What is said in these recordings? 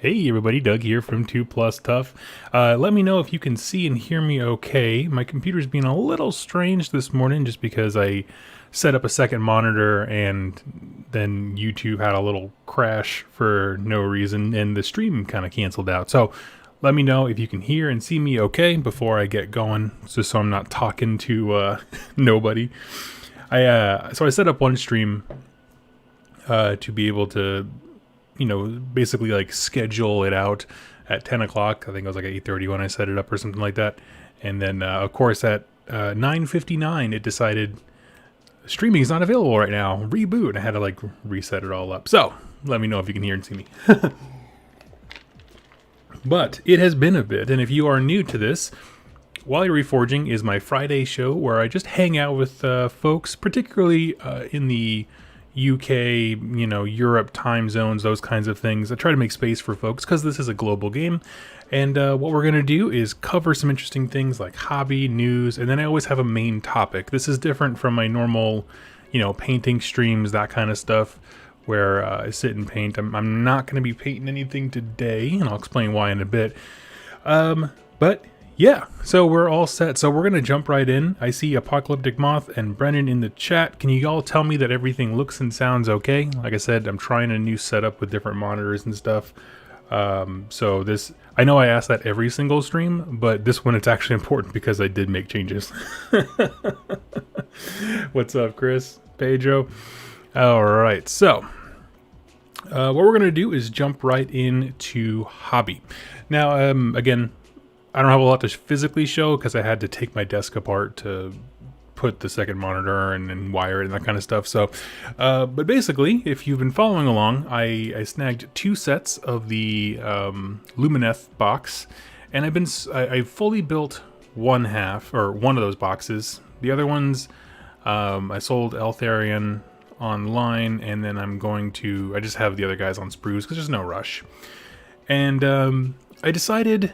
Hey everybody, Doug here from 2 Plus Tough. Let me know if you can see and hear me okay. My computer's being a little strange this morning just because I set up a second monitor and then YouTube had a little crash for no reason and the stream kind of canceled out. So let me know if you can hear and see me okay before I get going, just so I'm not talking to nobody. So I set up one stream to be able to basically like schedule it out at 10 o'clock. I think it was like 8:30 when I set it up or something like that. And then, of course, at 9:59, it decided streaming is not available right now. Reboot. And I had to like reset it all up. So let me know if you can hear and see me. But it has been a bit. And if you are new to this, WYR Reforging is my Friday show where I just hang out with folks, particularly in the UK, Europe time zones, those kinds of things. I try to make space for folks because this is a global game. And what we're going to do is cover some interesting things like hobby, news, and then I always have a main topic. This is different from my normal, painting streams, that kind of stuff, where I sit and paint. I'm not going to be painting anything today, and I'll explain why in a bit. But yeah, so we're all set. So we're going to jump right in. I see Apocalyptic Moth and Brennan in the chat. Can you all tell me that everything looks and sounds okay? Like I said, I'm trying a new setup with different monitors and stuff. So this, I know I ask that every single stream, but this one it's actually important because I did make changes. What's up, Chris? Pedro? All right, so what we're going to do is jump right into hobby. Now, again, I don't have a lot to physically show because I had to take my desk apart to put the second monitor and wire it and that kind of stuff. So, but basically, if you've been following along, I snagged 2 sets of the Lumineth box, and I fully built one half, or one of those boxes. The other ones, I sold Eltharion online, and then I just have the other guys on sprues because there's no rush. And I decided...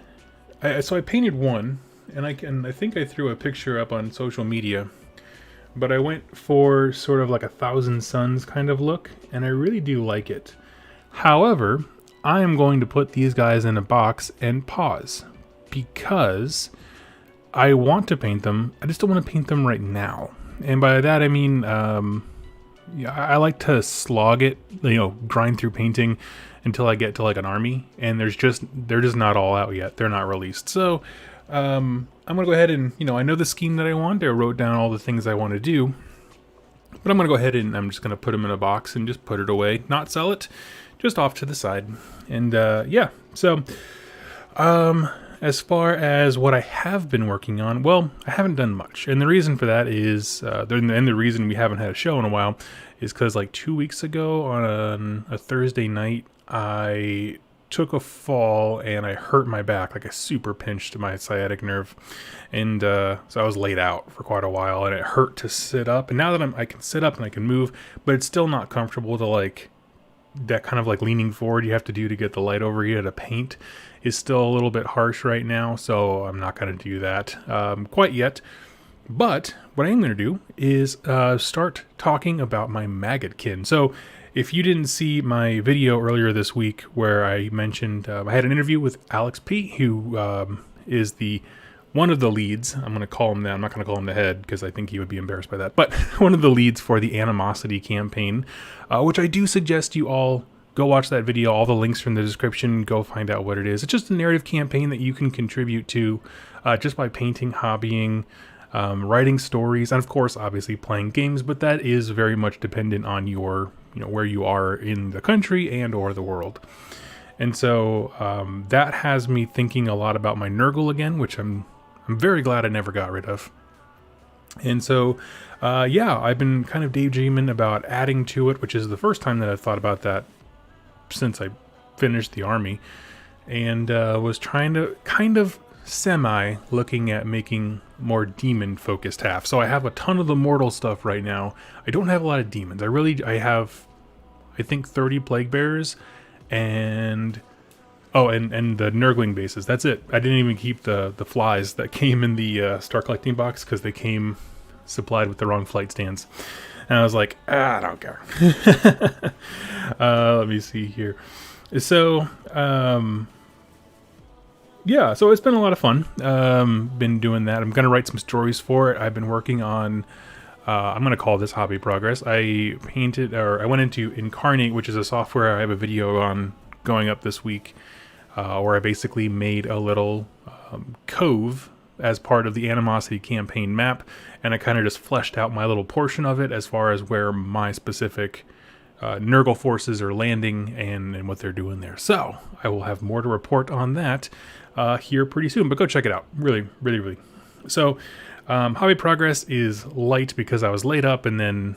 So I painted one, and I think I threw a picture up on social media, but I went for sort of like 1,000 Suns kind of look, and I really do like it. However, I am going to put these guys in a box and pause, because I want to paint them, I just don't want to paint them right now. And by that I mean, I like to slog it, grind through painting until I get to like an army, and they're just not all out yet. They're not released. So I'm gonna go ahead and, I know the scheme that I want. I wrote down all the things I want to do, but I'm gonna go ahead and I'm just gonna put them in a box and just put it away, not sell it, just off to the side. And yeah, so as far as what I have been working on, well, I haven't done much. And the reason for that is, and the reason we haven't had a show in a while is because like 2 weeks ago on a Thursday night, I took a fall and I hurt my back. Like I super pinched my sciatic nerve. And so I was laid out for quite a while, and it hurt to sit up. And now that I can sit up and I can move, but it's still not comfortable to like, that kind of like leaning forward you have to do to get the light over you to paint is still a little bit harsh right now, so I'm not going to do that quite yet. But what I am going to do is start talking about my maggotkin. So if you didn't see my video earlier this week where I mentioned I had an interview with Alex P, who is one of the leads. I'm going to call him that. I'm not going to call him the head because I think he would be embarrassed by that. But one of the leads for the Animosity campaign, which I do suggest you all go watch that video. All the links from the description. Go find out what it is. It's just a narrative campaign that you can contribute to just by painting, hobbying, writing stories, and of course, obviously playing games. But that is very much dependent on your, where you are in the country and or the world. And so that has me thinking a lot about my Nurgle again, which I'm very glad I never got rid of. And so, yeah, I've been kind of daydreaming about adding to it, which is the first time that I've thought about that since I finished the army, and was trying to kind of looking at making more demon focused half. So I have a ton of the mortal stuff right now. I don't have a lot of demons. I have, I think 30 plague bearers and the Nurgling bases. That's it. I didn't even keep the flies that came in the Star Collecting box because they came supplied with the wrong flight stands. And I was like, I don't care. Let me see here. So, yeah, so it's been a lot of fun. Been doing that. I'm going to write some stories for it. I've been working on, I'm going to call this hobby progress. I went into Incarnate, which is a software I have a video on going up this week, where I basically made a little cove as part of the Animosity campaign map, and I kind of just fleshed out my little portion of it as far as where my specific Nurgle forces are landing and what they're doing there. So I will have more to report on that here pretty soon, but go check it out. Really, really, really. So hobby progress is light because I was laid up and then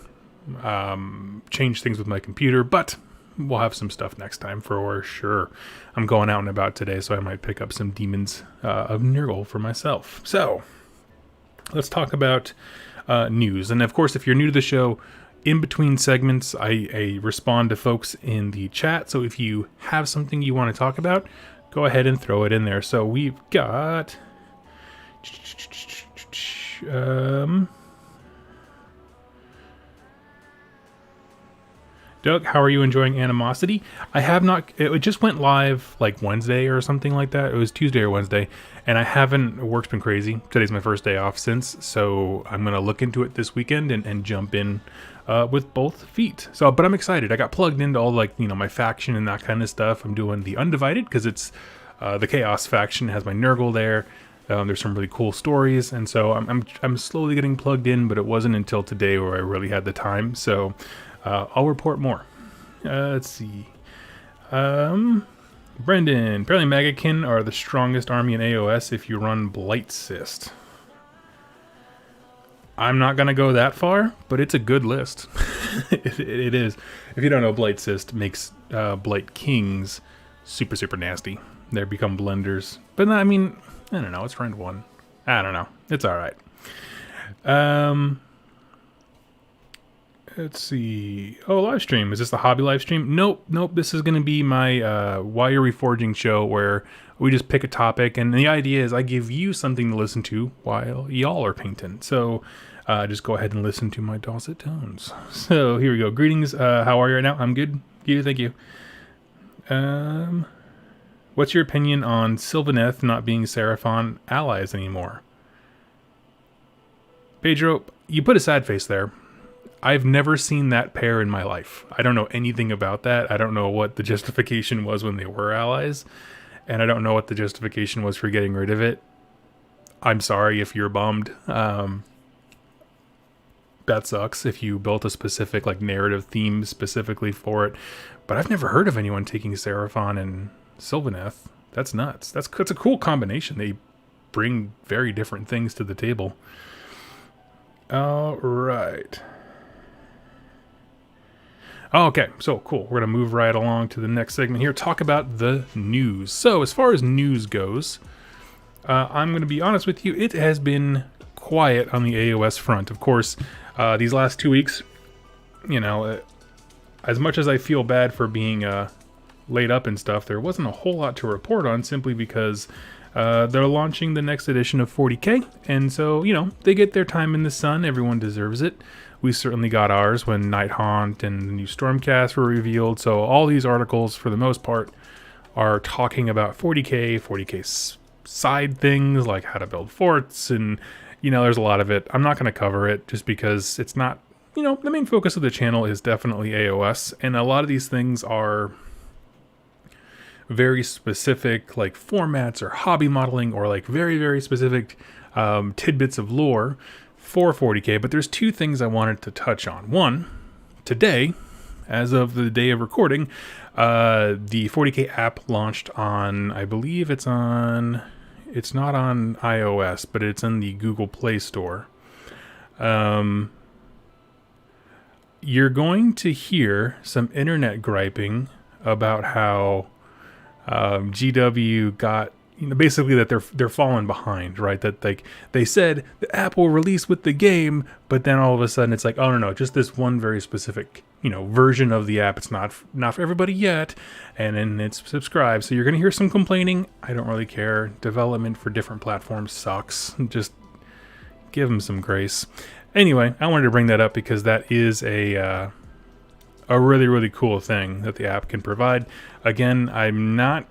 changed things with my computer, but we'll have some stuff next time for sure. I'm going out and about today, so I might pick up some Demons of Nurgle for myself. So let's talk about news. And of course, if you're new to the show, in between segments, I respond to folks in the chat. So if you have something you want to talk about, go ahead and throw it in there. So we've got... Doug, how are you enjoying Animosity? I have not... It just went live like Wednesday or something like that. It was Tuesday or Wednesday. And I haven't... Work's been crazy. Today's my first day off since. So I'm going to look into it this weekend and jump in with both feet. So, but I'm excited. I got plugged into all like, my faction and that kind of stuff. I'm doing the Undivided because it's the Chaos faction. It has my Nurgle there. There's some really cool stories. And so I'm slowly getting plugged in, but it wasn't until today where I really had the time. So... I'll report more. Let's see. Brendan, apparently Magakin are the strongest army in AOS if you run Blight Cyst. I'm not going to go that far, but it's a good list. It is. If you don't know, Blight Cyst makes Blight Kings super, super nasty. They become blenders. But I mean, I don't know. It's round 1. I don't know. It's all right. Let's see. Oh, live stream. Is this the hobby live stream? Nope. This is going to be my WYR Reforging show where we just pick a topic. And the idea is I give you something to listen to while y'all are painting. So just go ahead and listen to my dulcet tones. So here we go. Greetings. How are you right now? I'm good. Thank you. What's your opinion on Sylvaneth not being Seraphon allies anymore? Pedro, you put a sad face there. I've never seen that pair in my life. I don't know anything about that. I don't know what the justification was when they were allies. And I don't know what the justification was for getting rid of it. I'm sorry if you're bummed. That sucks if you built a specific narrative theme specifically for it. But I've never heard of anyone taking Seraphon and Sylvaneth. That's nuts. That's a cool combination. They bring very different things to the table. All right. Okay, so cool. We're going to move right along to the next segment here. Talk about the news. So as far as news goes, I'm going to be honest with you. It has been quiet on the AOS front. Of course, these last 2 weeks, as much as I feel bad for being laid up and stuff, there wasn't a whole lot to report on simply because they're launching the next edition of 40K. And so, they get their time in the sun. Everyone deserves it. We certainly got ours when Night Haunt and the new Stormcast were revealed. So all these articles, for the most part, are talking about 40K side things, like how to build forts. And, there's a lot of it. I'm not going to cover it just because it's not, the main focus of the channel is definitely AOS. And a lot of these things are very specific, like formats or hobby modeling or very, very specific tidbits of lore for 40K, but there's 2 things I wanted to touch on. One, today, as of the day of recording, the 40K app launched on, I believe it's not on iOS, but it's in the Google Play Store. You're going to hear some internet griping about how GW got basically that they're falling behind, right? That they said the app will release with the game, but then all of a sudden it's like, oh no, just this one very specific version of the app. It's not for everybody yet, and then it's subscribed. So you're gonna hear some complaining. I don't really care. Development for different platforms sucks. Just give them some grace. Anyway, I wanted to bring that up because that is a really, really cool thing that the app can provide. Again, I'm not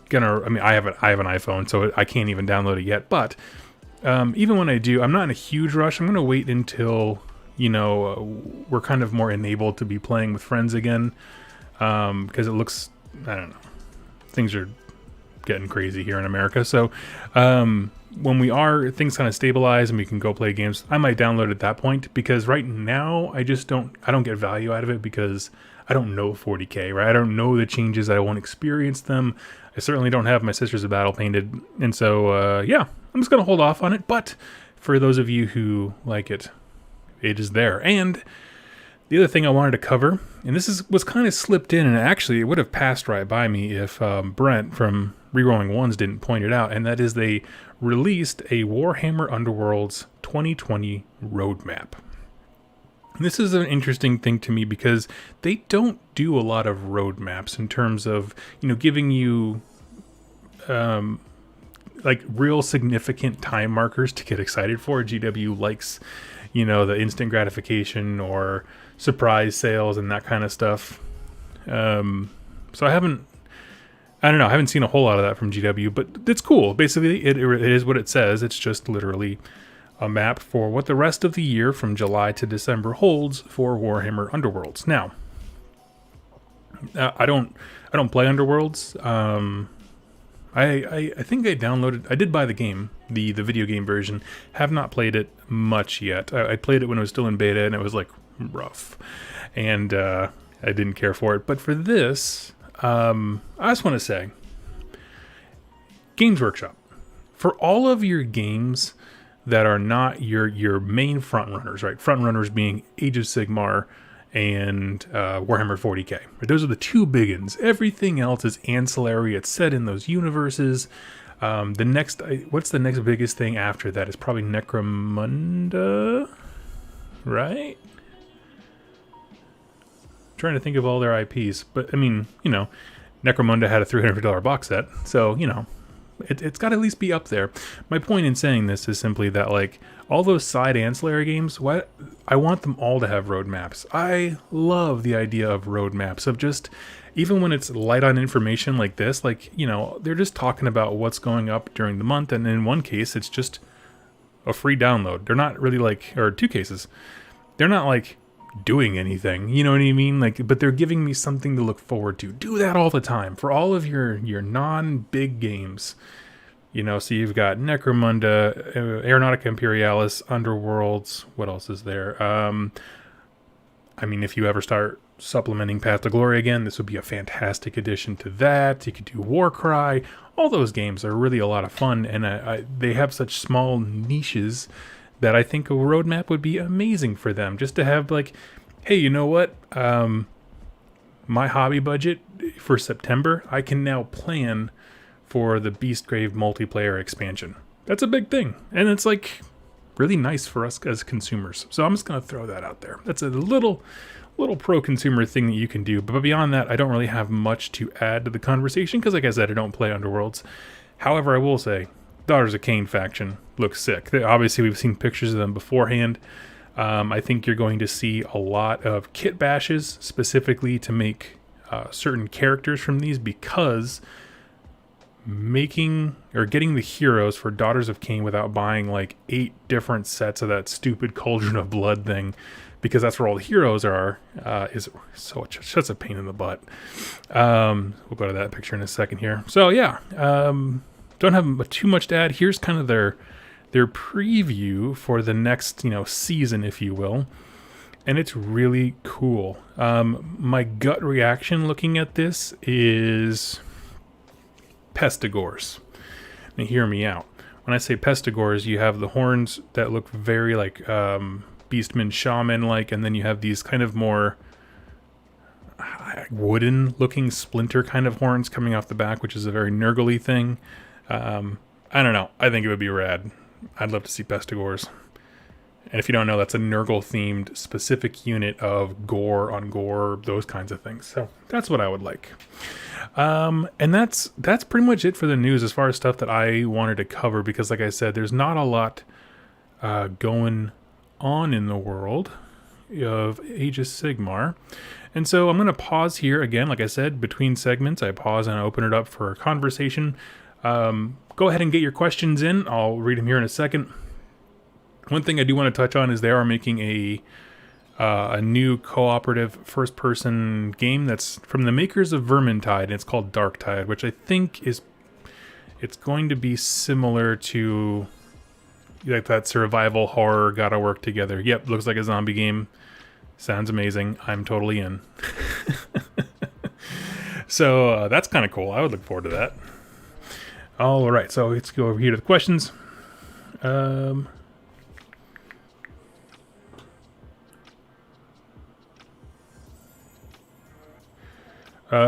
gonna. I mean, I have an iPhone, so I can't even download it yet. But even when I do, I'm not in a huge rush. I'm gonna wait until we're kind of more enabled to be playing with friends again, because it looks, I don't know, things are getting crazy here in America. So when things kind of stabilize and we can go play games, I might download at that point, because right now I don't get value out of it because I don't know 40K, right? I don't know the changes. I won't experience them. I certainly don't have my Sisters of Battle painted. And so, yeah, I'm just going to hold off on it. But for those of you who like it, it is there. And the other thing I wanted to cover, and was kind of slipped in, and actually it would have passed right by me if Brent from Rerolling Ones didn't point it out, and that is they released a Warhammer Underworlds 2020 roadmap. This is an interesting thing to me because they don't do a lot of roadmaps in terms of, giving you like real significant time markers to get excited for. GW likes, the instant gratification or surprise sales and that kind of stuff. So I haven't seen a whole lot of that from GW, but it's cool. Basically, it is what it says. It's just literally a map for what the rest of the year from July to December holds for Warhammer Underworlds. Now, I don't play Underworlds. I think I did buy the game, the video game version. Have not played it much yet. I played it when it was still in beta, and it was like rough, and I didn't care for it. But for this, I just want to say, Games Workshop, for all of your games that are not your main front runners, right? Front runners being Age of Sigmar and Warhammer 40K. Those are the two big ones. Everything else is ancillary. It's set in those universes. What's the next biggest thing after that? It's probably Necromunda, right? Trying to think of all their IPs, but I mean, Necromunda had a $300 box set, so it's got to at least be up there. My point in saying this is simply that, like, all those side ancillary games, I want them all to have roadmaps. I love the idea of roadmaps, of just, even when it's light on information like this, like, they're just talking about what's going up during the month, and in one case, it's just a free download. They're not really or two cases, they're not like doing anything, you know what I mean? Like, but they're giving me something to look forward to. Do that all the time for all of your non-big games. So you've got Necromunda, Aeronautica Imperialis, Underworlds. What else is there? I mean, if you ever start supplementing Path to Glory again, this would be a fantastic addition to that. You could do Warcry. All those games are really a lot of fun, and they have such small niches that I think a roadmap would be amazing for them. Just to have, like, hey, you know what? My hobby budget for September, I can now plan for the Beastgrave multiplayer expansion. That's a big thing. And it's, like, really nice for us as consumers. So I'm just going to throw that out there. That's a little pro-consumer thing that you can do. But beyond that, I don't really have much to add to the conversation because, like I said, I don't play Underworlds. However, I will say, Daughters of Khaine faction looks sick. Obviously, we've seen pictures of them beforehand. I think you're going to see a lot of kit bashes specifically to make certain characters from these, because getting the heroes for Daughters of Khaine without buying like 8 different sets of that stupid Cauldron of Blood thing, because that's where all the heroes are, is such a pain in the butt. We'll go to that picture in a second here. So yeah, don't have too much to add. Here's kind of their preview for the next season, if you will, and it's really cool. My gut reaction looking at this is Pestigors. Now hear me out. When I say Pestigors, you have the horns that look very like Beastman Shaman like, and then you have these kind of more wooden looking splinter kind of horns coming off the back, which is a very Nurgle-y thing. I don't know. I think it would be rad. I'd love to see Pestigors. And if you don't know, that's a Nurgle-themed specific unit of gore on gore, those kinds of things. So that's what I would like. And that's pretty much it for the news as far as stuff that I wanted to cover, because like I said, there's not a lot going on in the world of Age of Sigmar. And so I'm going to pause here again. Like I said, between segments, I pause and I open it up for a conversation. Go ahead and get your questions in. I'll read them here in a second. One thing I do want to touch on is they are making a new cooperative first-person game that's from the makers of Vermintide, and it's called Darktide, which I think it's going to be similar to like that survival horror gotta work together. Yep, looks like a zombie game. Sounds amazing. I'm totally in. So that's kind of cool. I would look forward to that. All right, so let's go over here to the questions.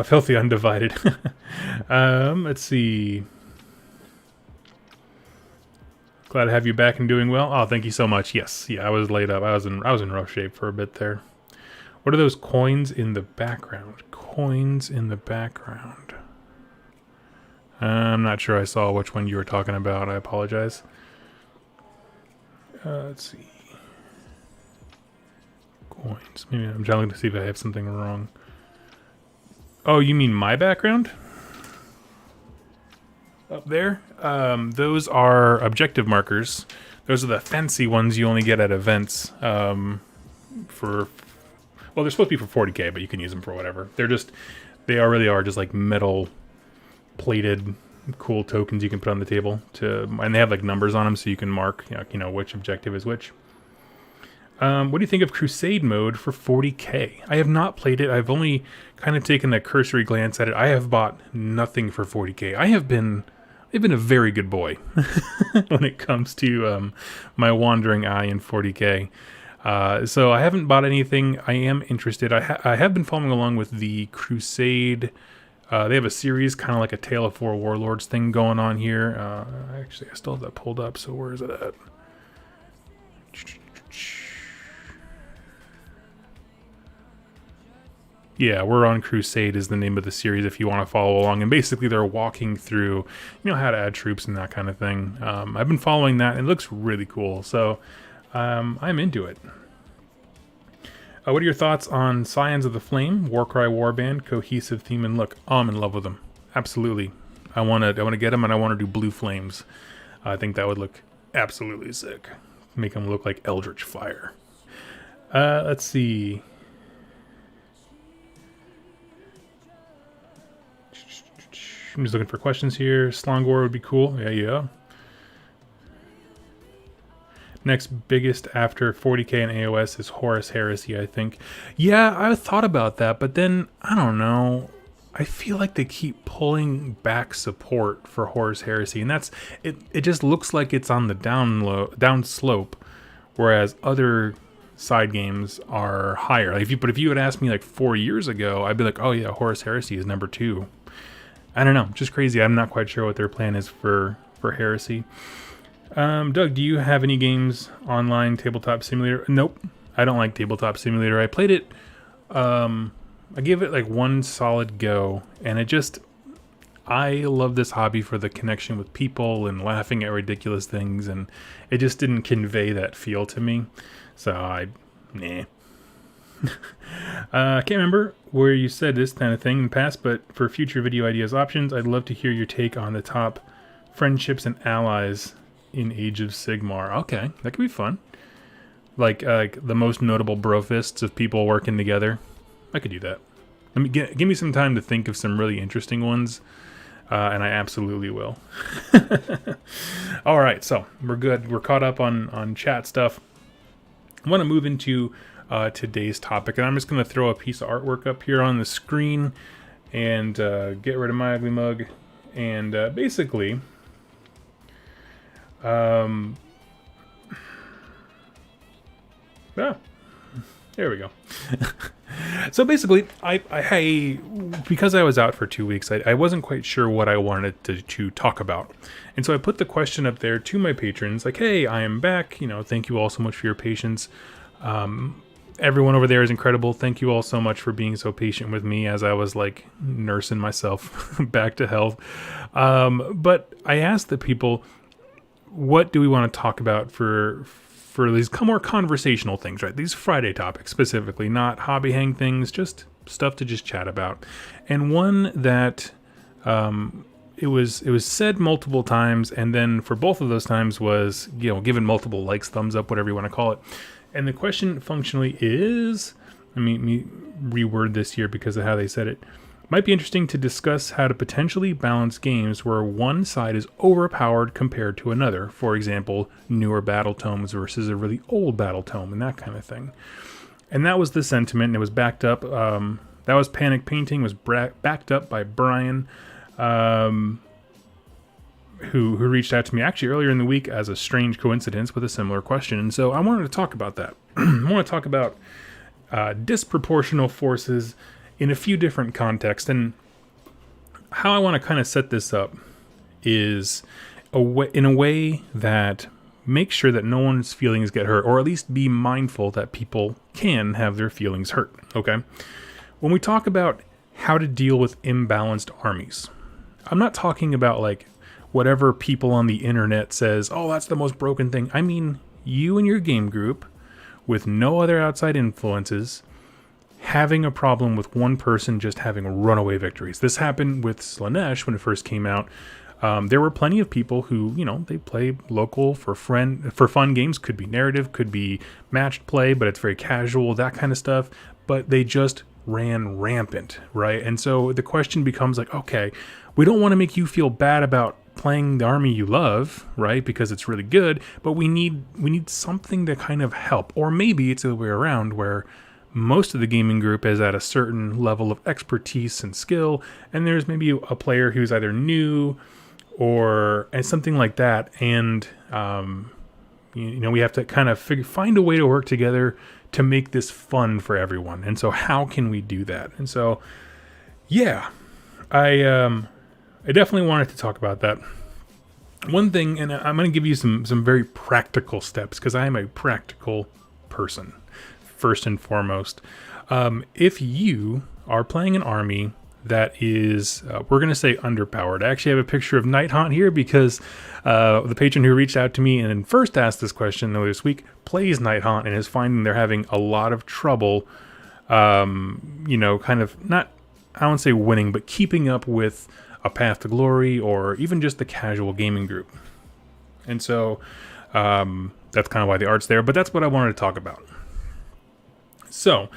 Filthy Undivided. Let's see. Glad to have you back and doing well. Oh, thank you so much. Yes, yeah, I was laid up. I was in rough shape for a bit there. What are those coins in the background? Coins in the background. I'm not sure I saw which one you were talking about. I apologize. Let's see. Coins. Maybe I'm trying to see if I have something wrong. Oh, you mean my background? Up there? Those are objective markers. Those are the fancy ones you only get at events. Well, they're supposed to be for 40k, but you can use them for whatever. They really are just like metal plated cool tokens you can put on the table and they have like numbers on them so you can mark, which objective is which. What do you think of Crusade mode for 40k? I have not played it. I've only kind of taken a cursory glance at it. I have bought nothing for 40k. I've been a very good boy when it comes to my wandering eye in 40k. So I haven't bought anything. I am interested. I have been following along with the Crusade. They have a series, kind of like a Tale of Four Warlords thing going on here. Actually, I still have that pulled up, so where is it at? Yeah, we're on Crusade is the name of the series if you want to follow along. And basically they're walking through, how to add troops and that kind of thing. I've been following that, and it looks really cool. So I'm into it. What are your thoughts on Scions of the Flame, Warcry Warband, cohesive theme and look? Oh, I'm in love with them. Absolutely. I want to get them, and I want to do blue flames. I think that would look absolutely sick. Make them look like Eldritch Fire. Let's see. I'm just looking for questions here. Slongor would be cool. Yeah. Next biggest after 40k and AOS is Horus Heresy, I think. Yeah, I thought about that, but then, I don't know. I feel like they keep pulling back support for Horus Heresy, and it just looks like it's on the down slope, whereas other side games are higher. But if you had asked me like 4 years ago, I'd be like, oh yeah, Horus Heresy is number 2. I don't know, just crazy. I'm not quite sure what their plan is for Heresy. Doug, do you have any games online, Tabletop Simulator? Nope, I don't like Tabletop Simulator. I played it, I gave it like one solid go, and I love this hobby for the connection with people and laughing at ridiculous things, and it just didn't convey that feel to me, so nah. I can't remember where you said this kind of thing in the past, but for future video ideas options, I'd love to hear your take on the top friendships and allies in Age of Sigmar. Okay, that could be fun. Like the most notable brofists of people working together. I could do that. Give me some time to think of some really interesting ones, and I absolutely will. All right, so we're good. We're caught up on chat stuff. I want to move into today's topic, and I'm just going to throw a piece of artwork up here on the screen and get rid of my ugly mug, and basically there we go. So basically, I because I was out for 2 weeks, I wasn't quite sure what I wanted to talk about, and so I put the question up there to my patrons, like, hey, I am back, thank you all so much for your patience. Everyone over there is incredible. Thank you all so much for being so patient with me as I was like nursing myself back to health. But I asked the people, what do we want to talk about for for these more conversational things, right? These Friday topics specifically, not hobby hang things, just stuff to just chat about. And one that it was said multiple times, and then for both of those times was, given multiple likes, thumbs up, whatever you want to call it. And the question functionally is, let me reword this here because of how they said it. Might be interesting to discuss how to potentially balance games where one side is overpowered compared to another. For example, newer battle tomes versus a really old battle tome and that kind of thing. And that was the sentiment, and it was backed up. That was Panic Painting, was backed up by Brian, who reached out to me actually earlier in the week as a strange coincidence with a similar question. And so I wanted to talk about that. I want to talk about disproportional forces in a few different contexts. And how I want to kind of set this up is in a way that makes sure that no one's feelings get hurt, or at least be mindful that people can have their feelings hurt, okay? When we talk about how to deal with imbalanced armies, I'm not talking about like whatever people on the internet says, oh, that's the most broken thing. I mean, you and your game group, with no other outside influences, having a problem with one person just having runaway victories. This happened with Slaanesh when it first came out. There were plenty of people who, they play local for fun games. Could be narrative, could be matched play, but it's very casual, that kind of stuff. But they just ran rampant, right? And so the question becomes like, okay, we don't want to make you feel bad about playing the army you love, right? Because it's really good, but we need something to kind of help. Or maybe it's the other way around, where most of the gaming group is at a certain level of expertise and skill, and there's maybe a player who's either new or something like that, and we have to kind of find a way to work together to make this fun for everyone. And so how can we do that? And so I definitely wanted to talk about that. One thing, and I'm going to give you some very practical steps, because I am a practical person first and foremost. If you are playing an army that is, we're going to say underpowered. I actually have a picture of Nighthaunt here because the patron who reached out to me and first asked this question earlier this week plays Nighthaunt and is finding they're having a lot of trouble, kind of not, I won't say winning, but keeping up with a Path to Glory or even just the casual gaming group. And so that's kind of why the art's there, but that's what I wanted to talk about. So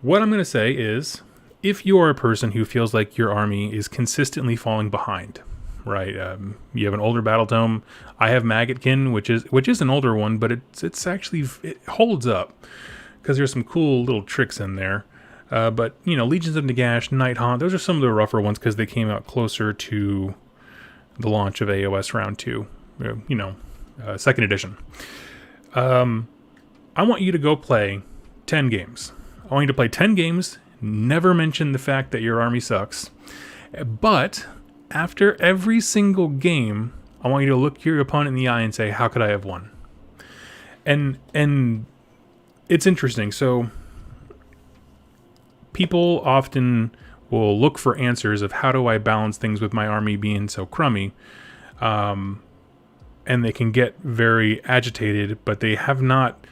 what I'm going to say is, if you are a person who feels like your army is consistently falling behind, right? You have an older battle tome. I have Maggotkin, which is an older one, but it holds up because there's some cool little tricks in there. But Legions of Nagash, Nighthaunt, those are some of the rougher ones because they came out closer to the launch of AOS Round 2, second edition. I want you to go play 10 games. I want you to play 10 games. Never mention the fact that your army sucks. But after every single game, I want you to look your opponent in the eye and say, how could I have won? And it's interesting. So people often will look for answers of how do I balance things with my army being so crummy. And they can get very agitated, but they have not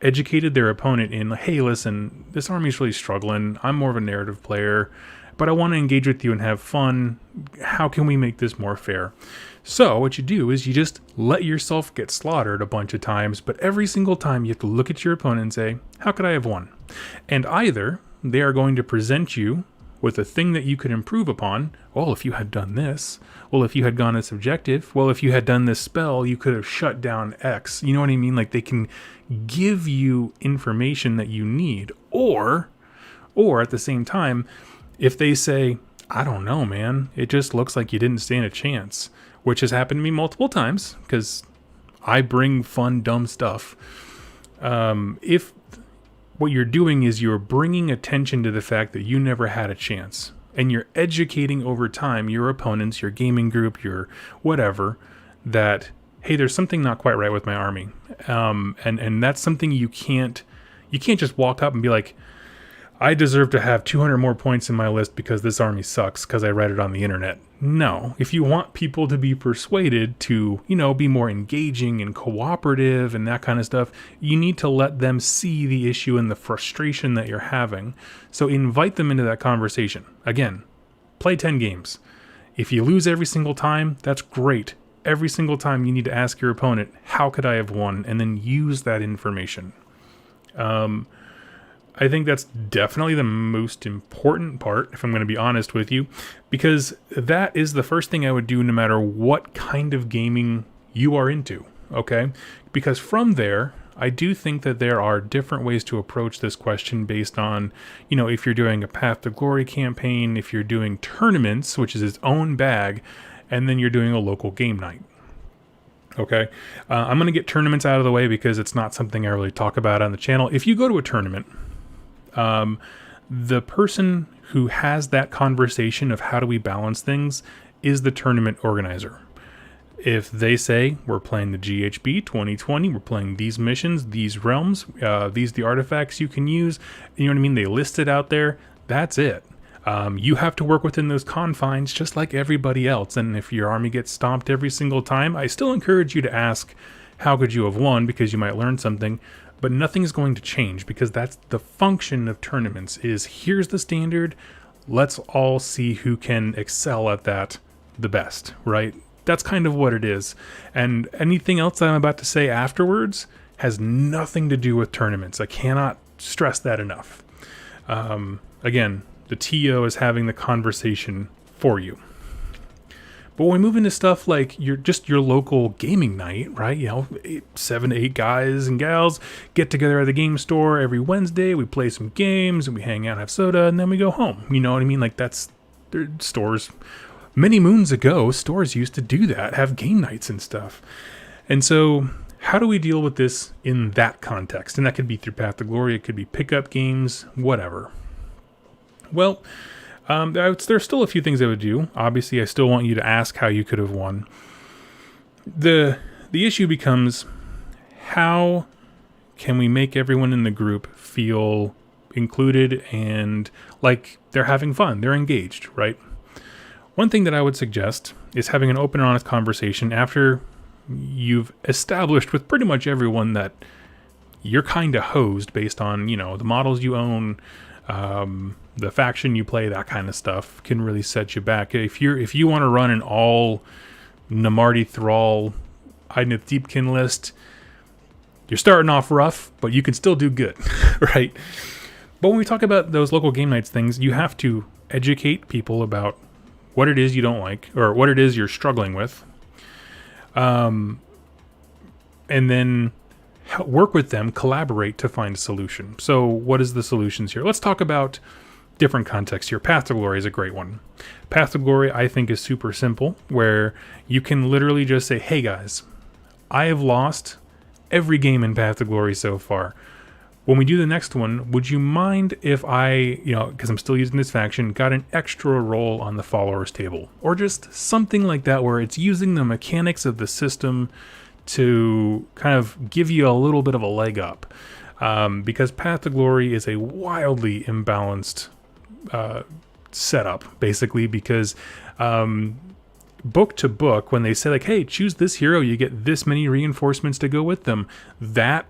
educated their opponent in, hey, listen, this army's really struggling. I'm more of a narrative player, but I want to engage with you and have fun. How can we make this more fair? So what you do is you just let yourself get slaughtered a bunch of times, but every single time you have to look at your opponent and say, how could I have won? And either they are going to present you with a thing that you could improve upon. Well, if you had done this, well, if you had gone this objective, well, if you had done this spell, you could have shut down X. You know what I mean? Like, they can give you information that you need. Or at the same time, if they say, I don't know, man, it just looks like you didn't stand a chance, which has happened to me multiple times because I bring fun, dumb stuff. If what you're doing is you're bringing attention to the fact that you never had a chance, and you're educating over time your opponents, your gaming group, your whatever, that, hey, there's something not quite right with my army. And that's something you can't just walk up and be like, I deserve to have 200 more points in my list because this army sucks because I read it on the internet. No. If you want people to be persuaded to, be more engaging and cooperative and that kind of stuff, you need to let them see the issue and the frustration that you're having. So invite them into that conversation. Again, play 10 games. If you lose every single time, that's great. Every single time you need to ask your opponent, how could I have won? And then use that information. I think that's definitely the most important part, if I'm going to be honest with you, because that is the first thing I would do no matter what kind of gaming you are into, okay? Because from there, I do think that there are different ways to approach this question based on, if you're doing a Path to Glory campaign, if you're doing tournaments, which is its own bag, and then you're doing a local game night. Okay, I'm going to get tournaments out of the way because it's not something I really talk about on the channel. If you go to a tournament, the person who has that conversation of how do we balance things is the tournament organizer. If they say, we're playing the GHB 2020, we're playing these missions, these realms, these the artifacts you can use, you know what I mean? They list it out there. That's it. You have to work within those confines just like everybody else. And if your army gets stomped every single time, I still encourage you to ask, how could you have won? Because you might learn something. But nothing's going to change because that's the function of tournaments is here's the standard. Let's all see who can excel at that the best, right? That's kind of what it is. And anything else that I'm about to say afterwards has nothing to do with tournaments. I cannot stress that enough. Again, the TO is having the conversation for you. But when we move into stuff like your local gaming night, right? 7 to 8 guys and gals get together at the game store every Wednesday. We play some games and we hang out, have soda, and then we go home. You know what I mean? Like that's their stores. Many moons ago, stores used to do that, have game nights and stuff. And so how do we deal with this in that context? And that could be through Path to Glory. It could be pickup games, whatever. Well, there's still a few things I would do. Obviously, I still want you to ask how you could have won. The issue becomes, how can we make everyone in the group feel included and like they're having fun, they're engaged, right? One thing that I would suggest is having an open and honest conversation after you've established with pretty much everyone that you're kind of hosed based on, the models you own, the faction you play, that kind of stuff can really set you back. If you want to run an all Namarti Thrall Idnith Deepkin list, you're starting off rough, but you can still do good, right? But when we talk about those local game nights things, you have to educate people about what it is you don't like or what it is you're struggling with, and then work with them, collaborate to find a solution. So what is the solutions here? Let's talk about different contexts here. Path to Glory is a great one. Path to Glory, I think, is super simple, where you can literally just say, hey guys, I have lost every game in Path to Glory so far. When we do the next one, would you mind if I, because I'm still using this faction, got an extra role on the followers table? Or just something like that where it's using the mechanics of the system to kind of give you a little bit of a leg up. Because Path to Glory is a wildly imbalanced setup, basically, because book to book, when they say like, hey, choose this hero, you get this many reinforcements to go with them, that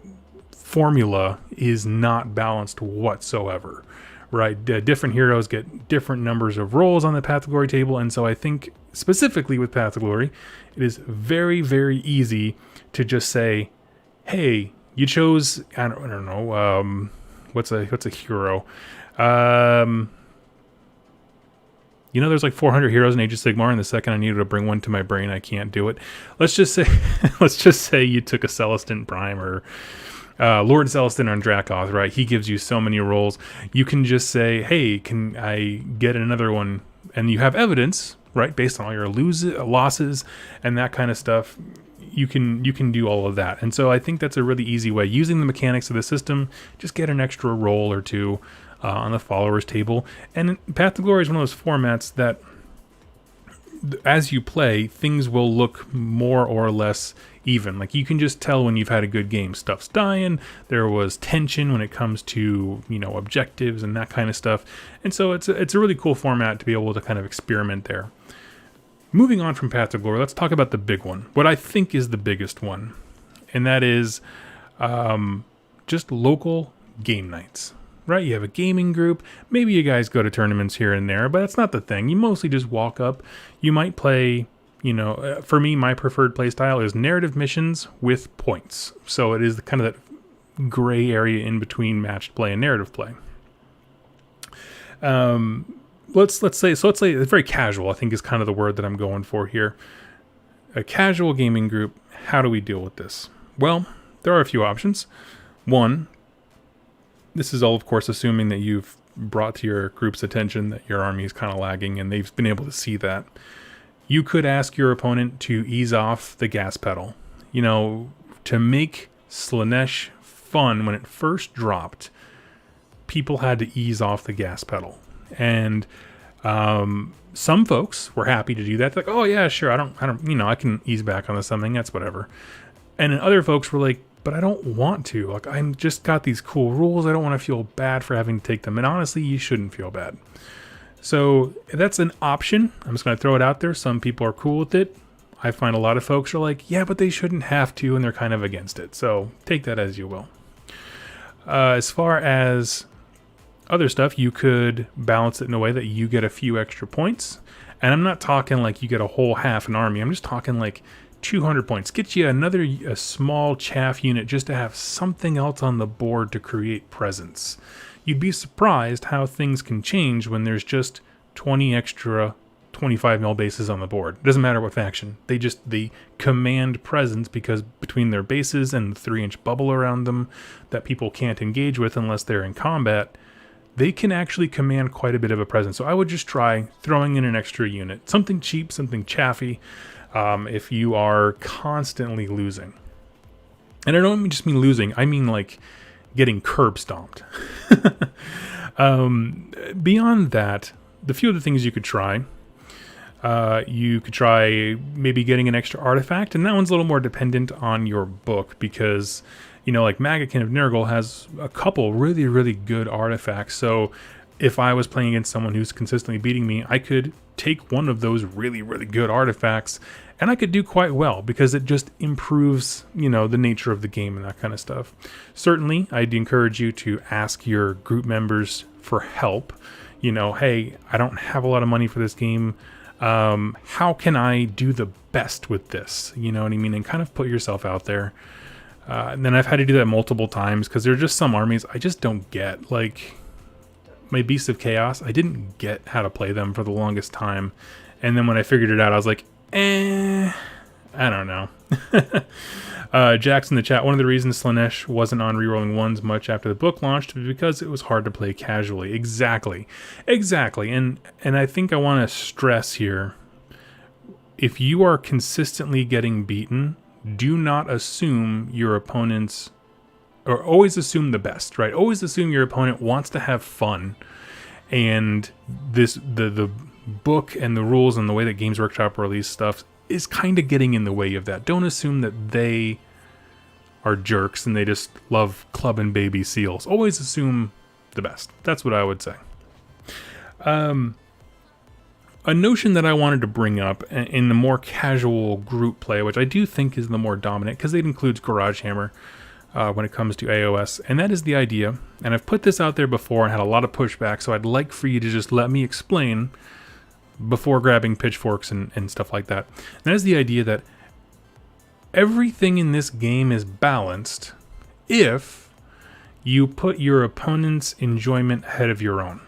formula is not balanced whatsoever, right? Different heroes get different numbers of rolls on the Path to Glory table, and so I think specifically with Path to Glory, it is very, very easy to just say, hey, you chose, I don't know, what's a hero? There's like 400 heroes in Age of Sigmar, and the second I needed to bring one to my brain, I can't do it. Let's just say you took a Celestin Prime or Lord Celestin on Dracoth, right? He gives you so many rolls. You can just say, hey, can I get another one? And you have evidence, right? Based on all your losses and that kind of stuff. You can do all of that. And so I think that's a really easy way. Using the mechanics of the system, just get an extra roll or two on the followers table. And Path to Glory is one of those formats that as you play, things will look more or less even. Like, you can just tell when you've had a good game. Stuff's dying. There was tension when it comes to, objectives and that kind of stuff. And so it's a really cool format to be able to kind of experiment there. Moving on from Path to Glory, let's talk about the big one. What I think is the biggest one. And that is just local game nights. Right? You have a gaming group. Maybe you guys go to tournaments here and there, but that's not the thing. You mostly just walk up. You might play, for me, my preferred play style is narrative missions with points. So it is kind of that gray area in between matched play and narrative play. Let's say it's very casual, I think is kind of the word that I'm going for here. A casual gaming group, how do we deal with this? Well, there are a few options. One, this is all, of course, assuming that you've brought to your group's attention that your army is kind of lagging and they've been able to see that. You could ask your opponent to ease off the gas pedal. To make Slaanesh fun when it first dropped, people had to ease off the gas pedal. And some folks were happy to do that. They're like, oh yeah, sure, I can ease back on something, that's whatever. And then other folks were like, but I don't want to. Like, I'm just got these cool rules. I don't want to feel bad for having to take them. And honestly, you shouldn't feel bad. So that's an option. I'm just going to throw it out there. Some people are cool with it. I find a lot of folks are like, yeah, but they shouldn't have to, and they're kind of against it. So take that as you will. As far as other stuff, you could balance it in a way that you get a few extra points. And I'm not talking like you get a whole half an army. I'm just talking like 200 points. Get you a small chaff unit just to have something else on the board to create presence. You'd be surprised how things can change when there's just 20 extra 25 mil bases on the board. It doesn't matter what faction. They command presence because between their bases and the 3-inch bubble around them that people can't engage with unless they're in combat, they can actually command quite a bit of a presence. So I would just try throwing in an extra unit. Something cheap, something chaffy. If you are constantly losing. And I don't just mean losing, I mean like getting curb stomped. Beyond that, the few other things you could try maybe getting an extra artifact, and that one's a little more dependent on your book because, like Magakin of Nurgle has a couple really, really good artifacts. So if I was playing against someone who's consistently beating me, I could take one of those really, really good artifacts and I could do quite well because it just improves, the nature of the game and that kind of stuff. Certainly, I'd encourage you to ask your group members for help. Hey, I don't have a lot of money for this game. How can I do the best with this? You know what I mean? And kind of put yourself out there. And then I've had to do that multiple times because there are just some armies I just don't get. Like my Beasts of Chaos, I didn't get how to play them for the longest time. And then when I figured it out, I was like, I don't know. Jack's in the chat, one of the reasons Slaanesh wasn't on rerolling ones much after the book launched was because it was hard to play casually. Exactly. And I think I want to stress here, if you are consistently getting beaten, do not assume your opponent's, or always assume the best, right? Always assume your opponent wants to have fun. And the book and the rules and the way that Games Workshop release stuff is kind of getting in the way of that. Don't assume that they are jerks and they just love clubbing baby seals. Always assume the best. That's what I would say. A notion that I wanted to bring up in the more casual group play, which I do think is the more dominant, because it includes Garage Hammer when it comes to AOS, and that is the idea, and I've put this out there before and had a lot of pushback, so I'd like for you to just let me explain before grabbing pitchforks and stuff like that. And that is the idea that everything in this game is balanced if you put your opponent's enjoyment ahead of your own.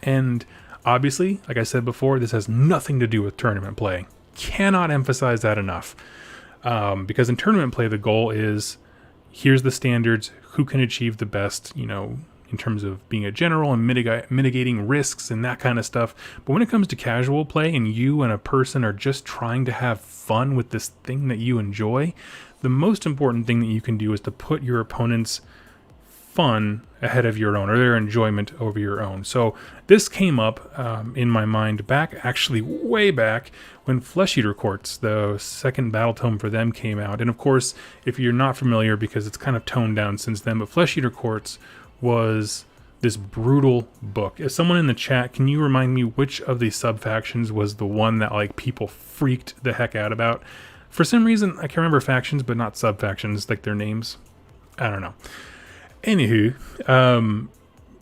And obviously, like I said before, this has nothing to do with tournament play. Cannot emphasize that enough. Because in tournament play, the goal is, here's the standards, who can achieve the best, in terms of being a general and mitigating risks and that kind of stuff. But when it comes to casual play and you and a person are just trying to have fun with this thing that you enjoy, the most important thing that you can do is to put your opponent's fun ahead of your own, or their enjoyment over your own. So this came up in my mind actually way back when Flesh Eater Courts, the second battle tome for them, came out. And of course, if you're not familiar, because it's kind of toned down since then, but Flesh Eater Courts was this brutal book. As someone in the chat, can you remind me which of the sub-factions was the one that like people freaked the heck out about? For some reason, I can remember factions, but not sub-factions, like their names. I don't know. Anywho,